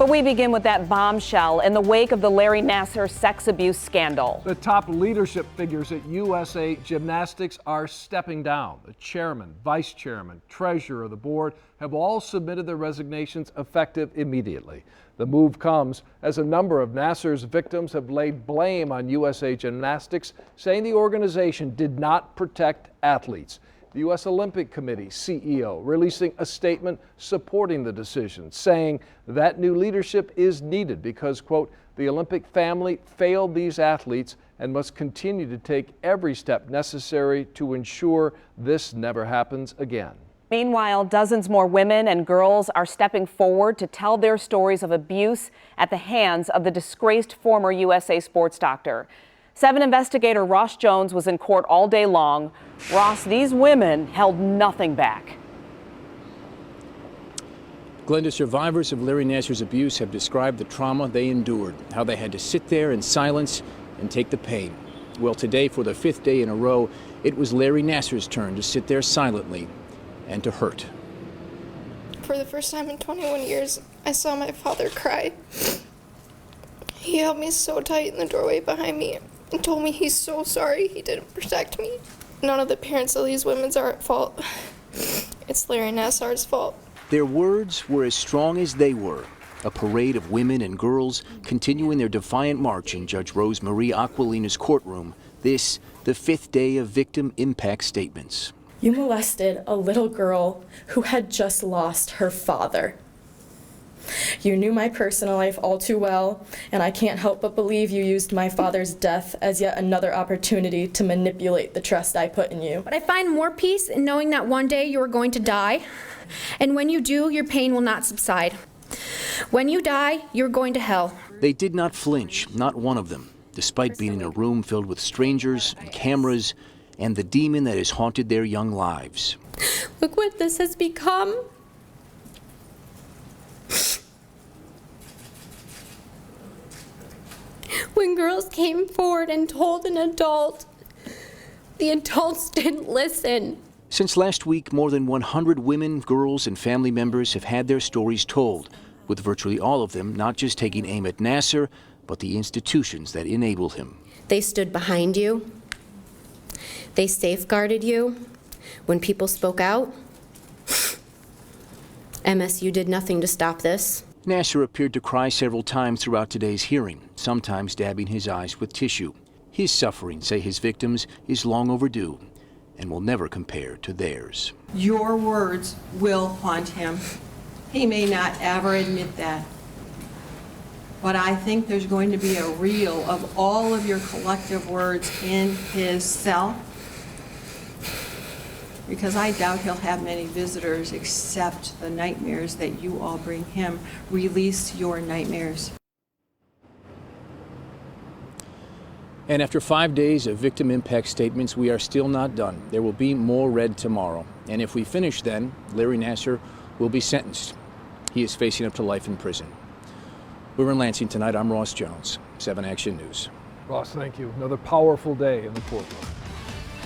But we begin with that bombshell in the wake of the Larry Nassar sex abuse scandal. The top leadership figures at USA Gymnastics are stepping down. The chairman, vice chairman, treasurer of the board have all submitted their resignations effective immediately. The move comes as a number of Nassar's victims have laid blame on USA Gymnastics, saying the organization did not protect athletes. The U.S. Olympic Committee CEO releasing a statement supporting the decision, saying that new leadership is needed because, quote, the Olympic family failed these athletes and must continue to take every step necessary to ensure this never happens again. Meanwhile, dozens more women and girls are stepping forward to tell their stories of abuse at the hands of the disgraced former USA sports doctor. 7 investigator Ross Jones was in court all day long. Ross, these women held nothing back. Glenda, survivors of Larry Nassar's abuse have described the trauma they endured, how they had to sit there in silence and take the pain. Well, today, for the 5th day in a row, it was Larry Nassar's turn to sit there silently and to hurt. For the first time in 21 years, I saw my father cry. He held me so tight in the doorway behind me and told me he's so sorry he didn't protect me. None of the parents of these women are at fault. It's Larry Nassar's fault. Their words were as strong as they were. A parade of women and girls continuing their defiant march in Judge Rose Marie Aquilina's courtroom. This, the 5th day of victim impact statements. You molested a little girl who had just lost her father. You knew my personal life all too well, and I can't help but believe you used my father's death as yet another opportunity to manipulate the trust I put in you. But I find more peace in knowing that one day you are going to die, and when you do, your pain will not subside. When you die, you're going to hell. They did not flinch, not one of them, despite being in a room filled with strangers and cameras and the demon that has haunted their young lives. Look what this has become. When girls came forward and told an adult, the adults didn't listen. Since last week, more than 100 women, girls, and family members have had their stories told, with virtually all of them not just taking aim at Nassar, but the institutions that enabled him. They stood behind you. They safeguarded you. When people spoke out, MSU did nothing to stop this. Nassar appeared to cry several times throughout today's hearing, sometimes dabbing his eyes with tissue. His suffering, say his victims, is long overdue and will never compare to theirs. Your words will haunt him. He may not ever admit that. But I think there's going to be a reel of all of your collective words in his cell, because I doubt he'll have many visitors except the nightmares that you all bring him. Release your nightmares. And after 5 days of victim impact statements, we are still not done. There will be more read tomorrow. And if we finish then, Larry Nassar will be sentenced. He is facing up to life in prison. We're in Lansing tonight. I'm Ross Jones, 7 Action News. Ross, thank you. Another powerful day in the courtroom.